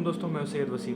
वालेकुम दोस्तों, मैं सैयद वसी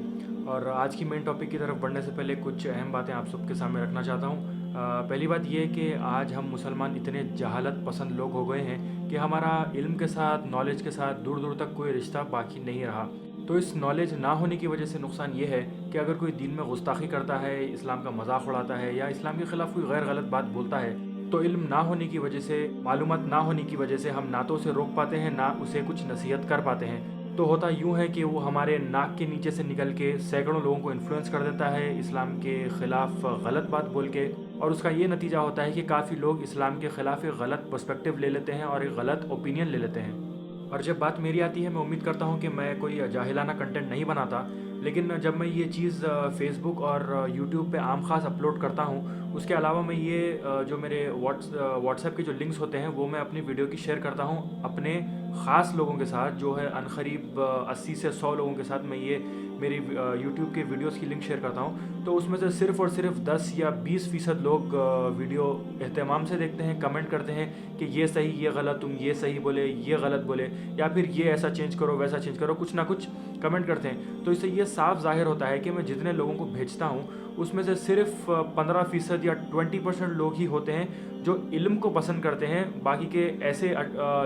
और आज की मेन टॉपिक की तरफ बढ़ने से पहले कुछ अहम बातें आप सबके सामने रखना चाहता हूँ। पहली बात यह है कि आज हम मुसलमान इतने जहालत पसंद लोग हो गए हैं कि हमारा इल्म के साथ, नॉलेज के साथ दूर दूर तक कोई रिश्ता बाकी नहीं रहा। तो इस नॉलेज ना होने की वजह से नुकसान ये है कि अगर कोई दीन में गुस्ताखी करता है, इस्लाम का मजाक उड़ाता है या इस्लाम के ख़िलाफ़ कोई गैर गलत बात बोलता है, तो इल्म ना होने की वजह से, मालूमात ना होने की वजह से हम ना तो उसे रोक पाते हैं, ना उसे कुछ नसीहत कर पाते हैं। तो होता यूँ है कि वो हमारे नाक के नीचे से निकल के सैकड़ों लोगों को इन्फ्लुएंस कर देता है इस्लाम के ख़िलाफ़ गलत बात बोल के, और उसका ये नतीजा होता है कि काफ़ी लोग इस्लाम के ख़िलाफ़ एक गलत पर्सपेक्टिव ले लेते हैं और एक गलत ओपिनियन ले लेते हैं। और जब बात मेरी आती है, मैं उम्मीद करता हूँ कि मैं कोई जाहिलाना कंटेंट नहीं बनाता, लेकिन जब मैं ये चीज़ फेसबुक और यूट्यूब पे आम खास अपलोड करता हूँ, उसके अलावा मैं ये जो मेरे व्हाट्सएप के जो लिंक्स होते हैं वो मैं अपनी वीडियो की शेयर करता हूँ अपने ख़ास लोगों के साथ, जो है अनकरीब 80 से 100 लोगों के साथ मैं ये मेरी यूट्यूब के वीडियोस की लिंक शेयर करता हूँ। तो उसमें से सिर्फ़ और सिर्फ 10 या 20% लोग वीडियो एहतमाम से देखते हैं, कमेंट करते हैं कि ये सही, ये गलत, तुम ये सही बोले, ये गलत बोले, या फिर ये ऐसा चेंज करो, वैसा चेंज करो, कुछ ना कुछ कमेंट करते हैं। तो इससे ये साफ ज़ाहिर होता है कि मैं जितने लोगों को भेजता हूँ उसमें से सिर्फ 15% या 20% लोग ही होते हैं जो इल्म को पसंद करते हैं। बाकी के ऐसे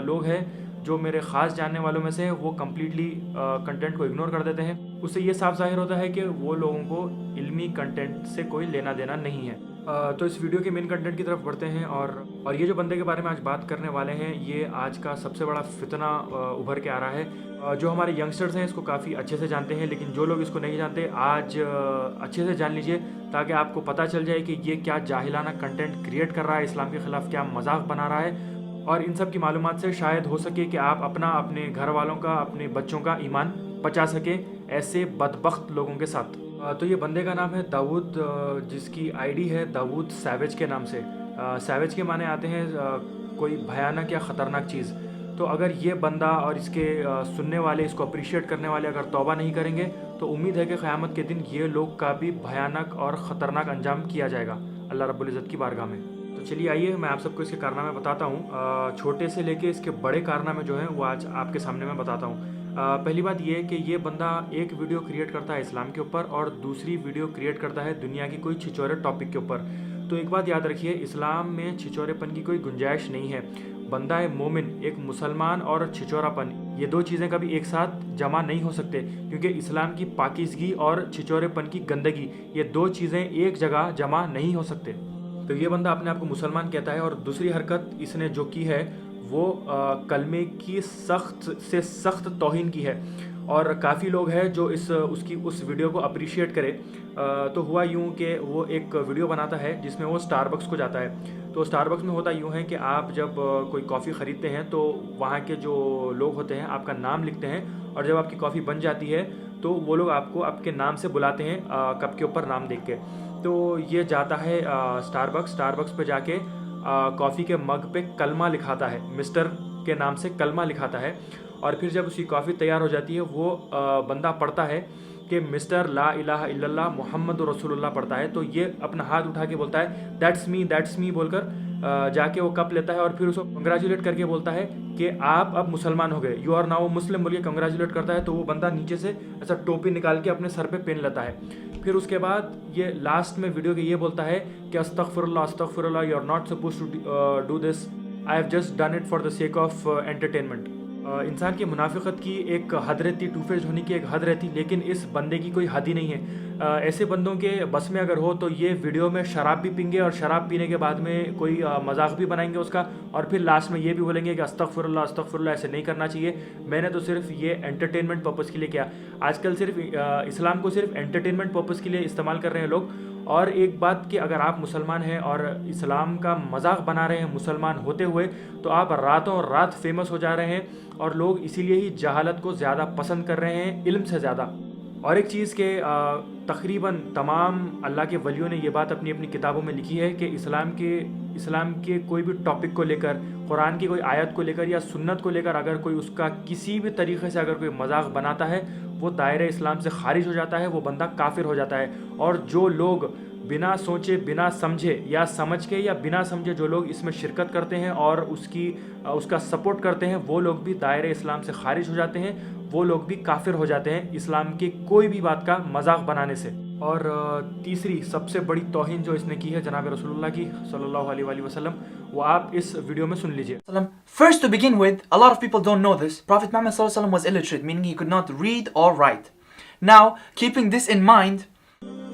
लोग हैं जो मेरे ख़ास जानने वालों में से हैं, वो कम्प्लीटली कंटेंट को इग्नोर कर देते हैं। उससे ये साफ ज़ाहिर होता है कि वो लोगों को इल्मी कंटेंट से कोई लेना देना नहीं है। तो इस वीडियो के मेन कंटेंट की तरफ बढ़ते हैं और ये जो बंदे के बारे में आज बात करने वाले हैं, ये आज का सबसे बड़ा फितना उभर के आ रहा है। जो हमारे यंगस्टर्स हैं इसको काफ़ी अच्छे से जानते हैं, लेकिन जो लोग इसको नहीं जानते आज अच्छे से जान लीजिए, ताकि आपको पता चल जाए कि ये क्या जाहिलाना कंटेंट क्रिएट कर रहा है, इस्लाम के ख़िलाफ़ क्या मजाक बना रहा है। और इन सब की मालूमात से शायद हो सके कि आप अपने घर वालों का, अपने बच्चों का ईमान बचा सकें ऐसे बदबख्त लोगों के साथ। तो ये बंदे का नाम है दाऊद, जिसकी आईडी है दाऊद सैवेज के नाम से। सैवेज के माने आते हैं कोई भयानक या ख़तरनाक चीज़। तो अगर ये बंदा और इसके सुनने वाले, इसको अप्रिशिएट करने वाले अगर तौबा नहीं करेंगे, तो उम्मीद है कि क़यामत के दिन ये लोग का भी भयानक और ख़तरनाक अंजाम किया जाएगा अल्लाह रब्बुल इज़्ज़त की बारगाह में। तो चलिए आइए मैं आप सबको इसके कारनामे बताता हूँ। छोटे से लेके इसके बड़े कारनामे जो हैं वो आज आपके सामने मैं बताता हूँ। पहली बात ये है कि ये बंदा एक वीडियो क्रिएट करता है इस्लाम के ऊपर और दूसरी वीडियो क्रिएट करता है दुनिया की कोई छिछोरे टॉपिक के ऊपर। तो एक बात याद रखिए, इस्लाम में छिछोरेपन की कोई गुंजाइश नहीं है। बंदा है मोमिन, एक मुसलमान और छिछोरापन, ये दो चीज़ें कभी एक साथ जमा नहीं हो सकते, क्योंकि इस्लाम की पाकीज़गी और छिछोरेपन की गंदगी, ये दो चीज़ें एक जगह जमा नहीं हो सकते। तो ये बंदा अपने आप को मुसलमान कहता है और दूसरी हरकत इसने जो की है वो कलमे की सख्त से सख्त तौहीन की है। और काफ़ी लोग हैं जो उसकी उस वीडियो को अप्रिशिएट करे। तो हुआ यूँ कि वो एक वीडियो बनाता है जिसमें वो स्टारबक्स को जाता है। तो स्टारबक्स में होता यूँ है कि आप जब कोई कॉफ़ी ख़रीदते हैं तो वहाँ के जो लोग होते हैं आपका नाम लिखते हैं, और जब आपकी कॉफ़ी बन जाती है तो वो लोग आपको आपके नाम से बुलाते हैं कप के ऊपर नाम देख के। तो ये जाता है स्टारबक्स पे जाके कॉफ़ी के मग पे कलमा लिखाता है, मिस्टर के नाम से कलमा लिखाता है। और फिर जब उसकी कॉफ़ी तैयार हो जाती है, वो बंदा पढ़ता है कि मिस्टर ला इलाहा इल्लल्लाह मुहम्मद रसूलुल्लाह पढ़ता है। तो ये अपना हाथ उठा के बोलता है दैट्स मी बोलकर जाके वो कप लेता है और फिर उसको कंग्रेचुलेट करके बोलता है कि आप अब मुसलमान हो गए, यू आर नाउ मुस्लिम बोल के कंग्रेचुलेट करता है। तो वो बंदा नीचे से ऐसा टोपी निकाल के अपने सर पे पहन लेता है। फिर उसके बाद ये लास्ट में वीडियो के ये बोलता है कि अस्तगफिरुल्लाह, you are not suppose to do this, I have just done it for the sake of entertainment. इंसान की मुनाफिकत की एक हद रहती, टू फेज होने की एक हद रहती, लेकिन इस बंदे की कोई हद ही नहीं है। ऐसे बंदों के बस में अगर हो तो ये वीडियो में शराब भी पीएंगे और शराब पीने के बाद में कोई मजाक भी बनाएंगे उसका, और फिर लास्ट में ये भी बोलेंगे कि अस्तगफिरुल्लाह, ऐसे नहीं करना चाहिए, मैंने तो सिर्फ ये एंटरटेनमेंट पर्पज़ के लिए किया। आजकल सिर्फ इस्लाम को सिर्फ एंटरटेनमेंट पर्पज़ के लिए इस्तेमाल कर रहे हैं लोग। और एक बात कि अगर आप मुसलमान हैं और इस्लाम का मजाक बना रहे हैं मुसलमान होते हुए, तो आप रातों रात फेमस हो जा रहे हैं, और लोग इसीलिए ही जहालत को ज़्यादा पसंद कर रहे हैं इल्म से ज़्यादा। और एक चीज़ के तकरीबन तमाम अल्लाह के वलियों ने ये बात अपनी अपनी किताबों में लिखी है कि इस्लाम के कोई भी टॉपिक को लेकर, कुरान की कोई आयत को लेकर या सुन्नत को लेकर अगर कोई उसका किसी भी तरीके से अगर कोई मजाक बनाता है, वो दायरे इस्लाम से खारिज हो जाता है, वो बंदा काफिर हो जाता है। और जो लोग बिना सोचे बिना समझे या समझ के या बिना समझे जो लोग इसमें शिरकत करते हैं और उसका सपोर्ट करते हैं, वो लोग भी दायरे इस्लाम से खारिज हो जाते हैं, वो लोग भी काफिर हो जाते हैं इस्लाम की कोई भी बात का मजाक बनाने से। और तीसरी सबसे बड़ी तौहीन जो इसने की है जनाब रसूलुल्लाह की सल्लल्लाहु अलैहि वसल्लम, वो आप इस वीडियो में सुन लीजिए। First, to begin with, a lot of people don't know this. Prophet Muhammad sallallahu alaihi wasallam was illiterate, meaning he could not read or write. Now, keeping this in mind,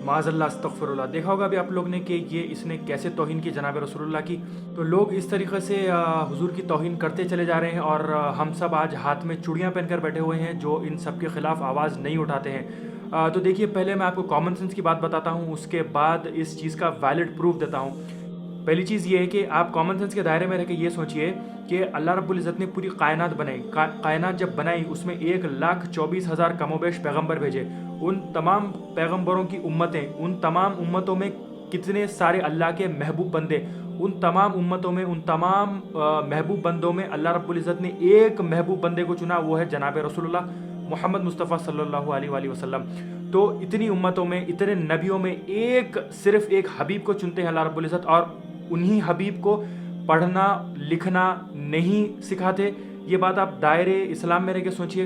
माज़अल्लाह अस्तग़फ़िरुल्लाह, देखा होगा अभी आप लोग ने कि ये इसने कैसे तौहीन की जनाब रसूलुल्लाह की। तो लोग इस तरीक़े से हुजूर की तौहीन करते चले जा रहे हैं और हम सब आज हाथ में चूड़ियाँ पहनकर बैठे हुए हैं जो इन सब के ख़िलाफ़ आवाज़ नहीं उठाते हैं। तो देखिए, पहले मैं आपको कॉमन सेंस की बात बताता हूँ, उसके बाद इस चीज़ का वैलिड प्रूफ देता हूँ। पहली चीज़ ये है कि आप कॉमन सेंस के दायरे में रह के ये सोचिए कि अल्लाह रब्बुल इज़्ज़त ने पूरी कायनात बनाई, कायनात जब बनाई उसमें 1,24,000 कमोबेश पैगंबर भेजे। उन तमाम पैगंबरों की उम्मतें, उन तमाम उम्मतों में कितने सारे अल्लाह के महबूब बंदे, उन तमाम उम्मतों में, उन तमाम महबूब बंदों में अल्लाह रब्बुल इज़्ज़त ने एक महबूब बंदे को चुना, वो है जनाब रसूलुल्लाह मोहम्मद मुस्तफ़ा सल्लल्लाहु अलैहि वसल्लम। तो इतनी उम्मतों में, इतने नबियों में सिर्फ एक हबीब को चुनते हैं अल्लाह रब्बुल इज़्ज़त, और उन्हीं हबीब को पढ़ना लिखना नहीं सिखाते। ये बात आप दायरे इस्लाम में रह के सोचिए,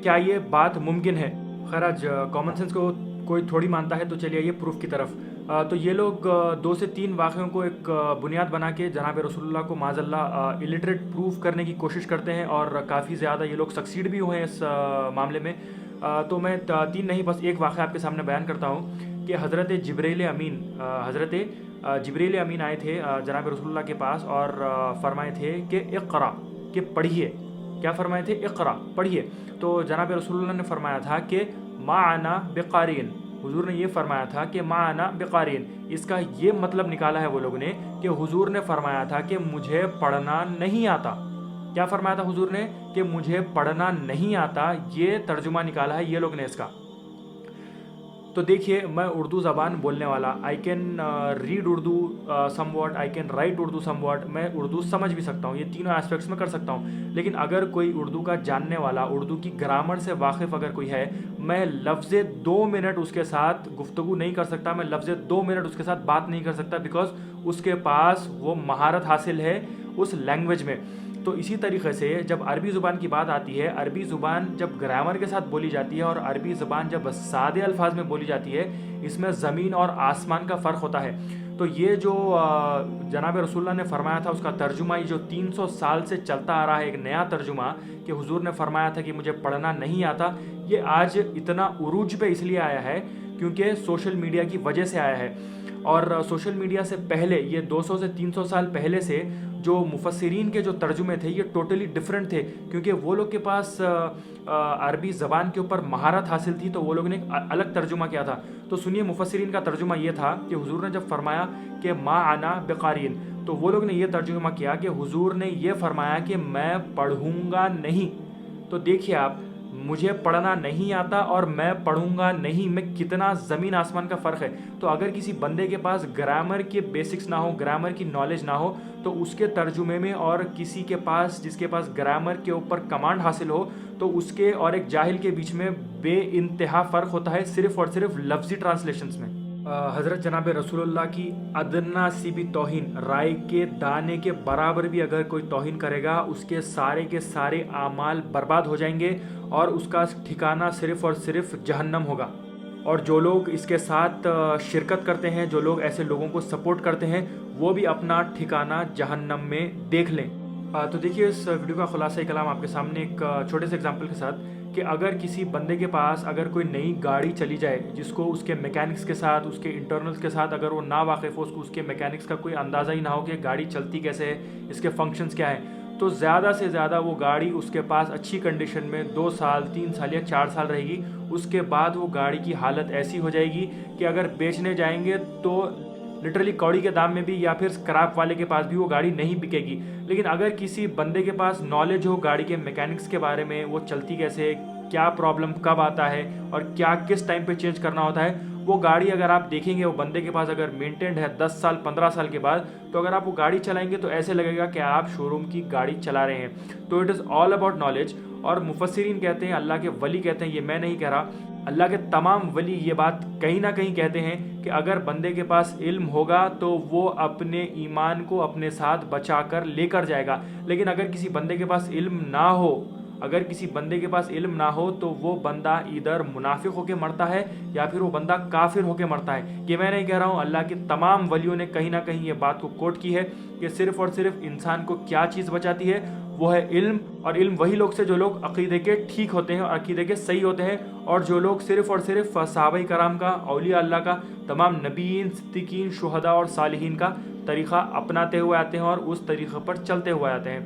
क्या ये बात मुमकिन है? खैर, आज कॉमन सेंस को कोई थोड़ी मानता है, तो चलिए ये प्रूफ की तरफ। तो ये लोग 2 से 3 वाक़यों को एक बुनियाद बना के जनाब रसूलुल्लाह को माज़अल्लाह इलिटरेट प्रूफ करने की कोशिश करते हैं और काफ़ी ज़्यादा ये लोग सक्सीड भी हुए हैं इस मामले में। तो मैं 3 नहीं बस एक वाक़या आपके सामने बयान करता हूँ कि हज़रत जिब्रील अमीन आए थे जनाब रसूलुल्लाह के पास और फरमाए थे कि इक़रा, कि पढ़िए। क्या फरमाए थे? इक़रा, पढ़िए। तो जनाब रसूलुल्लाह ने फरमाया था कि माना बिक़ारीन, हुजूर ने ये फरमाया था कि माना बिक़ारीन। इसका ये मतलब निकाला है वो लोगों ने कि हुजूर ने फरमाया था कि मुझे पढ़ना नहीं आता। क्या फरमाया था हुजूर ने? कि मुझे पढ़ना नहीं आता। ये तर्जुमा निकाला है ये लोग ने इसका। तो देखिए, मैं उर्दू ज़बान बोलने वाला, I can read Urdu somewhat, I can write Urdu somewhat, मैं उर्दू समझ भी सकता हूँ, ये तीनों एस्पेक्ट्स में कर सकता हूँ। लेकिन अगर कोई उर्दू का जानने वाला, उर्दू की ग्रामर से वाकिफ़ अगर कोई है, मैं लफ्ज़ 2 मिनट उसके साथ गुफ्तगू नहीं कर सकता, मैं लफ्ज़ 2 मिनट उसके साथ बात नहीं कर सकता, बिकॉज उसके पास वो महारत हासिल है उस लैंग्वेज में। तो इसी तरीके से जब अरबी ज़ुबान की बात आती है, अरबी ज़ुबान जब ग्रामर के साथ बोली जाती है और अरबी ज़ुबान जब सादे अल्फाज में बोली जाती है, इसमें ज़मीन और आसमान का फ़र्क होता है। तो ये जो जनाब रसूलुल्लाह ने फरमाया था उसका तर्जुमा, ये जो 300 साल से चलता आ रहा है, एक नया तर्जुमा कि हुजूर ने फरमाया था कि मुझे पढ़ना नहीं आता, ये आज इतना उरूज पे इसलिए आया है क्योंकि सोशल मीडिया की वजह से आया है। और सोशल मीडिया से पहले, ये 200 से 300 साल पहले से जो मुफस्सिरीन के जो तर्जुमे थे ये टोटली डिफरेंट थे, क्योंकि वो लोग के पास अरबी ज़बान के ऊपर महारत हासिल थी, तो वो लोग ने अलग तर्जुमा किया था। तो सुनिए, मुफस्सिरीन का तर्जुमा ये था कि हुजूर ने जब फरमाया कि मा आना बिक़ारीन, तो वो लोग ने ये तर्जुमा किया कि हुजूर ने ये फरमाया कि मैं पढ़ूंगा नहीं। तो देखिए आप, मुझे पढ़ना नहीं आता और मैं पढ़ूंगा नहीं, में कितना ज़मीन आसमान का फ़र्क है। तो अगर किसी बंदे के पास ग्रामर के बेसिक्स ना हो, ग्रामर की नॉलेज ना हो, तो उसके तर्जुमे में, और किसी के पास जिसके पास ग्रामर के ऊपर कमांड हासिल हो, तो उसके और एक जाहिल के बीच में बेइंतहा फ़र्क होता है, सिर्फ़ और सिर्फ लफ्ज़ी ट्रांसलेशंस में। हज़रत जनाब रसूलुल्लाह की अदना सी भी तौहीन, राय के दाने के बराबर भी अगर कोई तौहीन करेगा, उसके सारे के सारे आमाल बर्बाद हो जाएंगे और उसका ठिकाना सिर्फ़ और सिर्फ जहन्नम होगा। और जो लोग इसके साथ शिरकत करते हैं, जो लोग ऐसे लोगों को सपोर्ट करते हैं, वो भी अपना ठिकाना जहन्नम में देख लें। तो देखिए, इस वीडियो का खुलासा कलाम आपके सामने एक छोटे से एग्जांपल के साथ, कि अगर किसी बंदे के पास अगर कोई नई गाड़ी चली जाए, जिसको उसके मैकेनिक्स के साथ, उसके इंटरनल्स के साथ अगर वो ना वाकिफ़ हो, उसको उसके मैकेनिक्स का कोई अंदाज़ा ही ना हो कि गाड़ी चलती कैसे है, इसके फंक्शंस क्या हैं, तो ज़्यादा से ज़्यादा वो गाड़ी उसके पास अच्छी कंडीशन में 2 साल 3 साल या 4 साल रहेगी। उसके बाद वो गाड़ी की हालत ऐसी हो जाएगी कि अगर बेचने जाएंगे तो लिटरली कौड़ी के दाम में भी, या फिर स्क्रैप वाले के पास भी वो गाड़ी नहीं बिकेगी। लेकिन अगर किसी बंदे के पास नॉलेज हो गाड़ी के मैकेनिक्स के बारे में, वो चलती कैसे है, क्या प्रॉब्लम कब आता है और क्या किस टाइम पे चेंज करना होता है, वो गाड़ी अगर आप देखेंगे, वो बंदे के पास अगर मेंटेन्ड है 10 साल 15 साल के बाद, तो अगर आप वो गाड़ी चलाएंगे तो ऐसे लगेगा कि आप शोरूम की गाड़ी चला रहे हैं। तो it is all about knowledge. और मुफस्सिरीन कहते हैं, अल्लाह के वली कहते हैं, ये मैं नहीं कह रहा, اللہ کے تمام ولی یہ بات کہیں نہ کہیں کہتے ہیں کہ اگر بندے کے پاس علم ہوگا تو وہ اپنے ایمان کو اپنے ساتھ بچا کر لے کر جائے گا، لیکن اگر کسی بندے کے پاس علم نہ ہو، اگر کسی بندے کے پاس علم نہ ہو تو وہ بندہ ادھر منافق ہو کے مرتا ہے یا پھر وہ بندہ کافر ہو کے مرتا ہے۔ یہ میں نہیں کہہ رہا ہوں، اللہ کے تمام ولیوں نے کہیں نہ کہیں یہ بات کو کوٹ کی ہے کہ صرف اور صرف انسان کو کیا چیز بچاتی ہے، وہ ہے علم، اور علم وہی لوگ سے جو لوگ عقیدے کے ٹھیک ہوتے ہیں اور عقیدے کے صحیح ہوتے ہیں، اور جو لوگ صرف اور صرف صحابہ کرام کا، اولیاء اللہ کا، تمام نبیین، صدیقین، شہداء اور صالحین کا طریقہ اپناتے ہوئے آتے ہیں اور اس طریقے پر چلتے ہوئے آتے ہیں۔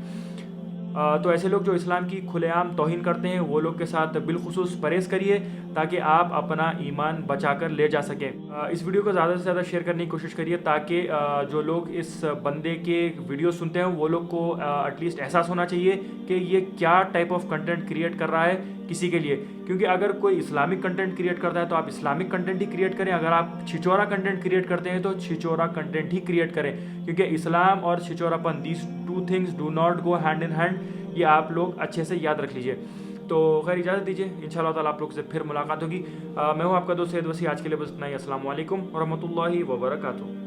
تو ایسے لوگ جو اسلام کی کھلے عام توہین کرتے ہیں وہ لوگ کے ساتھ بالخصوص پرہیز کریے تاکہ آپ اپنا ایمان بچا کر لے جا سکیں۔ اس ویڈیو کو زیادہ سے زیادہ شیئر کرنے کی کوشش کریے تاکہ جو لوگ اس بندے کے ویڈیو سنتے ہیں وہ لوگ کو ایٹ لیسٹ احساس ہونا چاہیے کہ یہ کیا ٹائپ آف کنٹینٹ کریٹ کر رہا ہے کسی کے لیے، کیونکہ اگر کوئی اسلامک کنٹینٹ کریٹ کرتا ہے تو آپ اسلامک کنٹینٹ ہی کریٹ کریں، اگر آپ چھچورا کنٹینٹ کریٹ کرتے ہیں تو چھچورا کنٹینٹ ہی کریٹ کریں، کیونکہ اسلام اور چھچورا پن، these two things do not go hand in hand, یہ آپ لوگ اچھے سے یاد رکھ لیجئے۔ تو خیر اجازت دیجیے، انشاءاللہ تعالیٰ آپ لوگ سے پھر ملاقات ہوگی۔ میں ہوں آپ کا دوست سید وسیع، آج کے لیے بس اتنا ہی۔ السلام علیکم ورحمۃ اللہ وبرکاتہ۔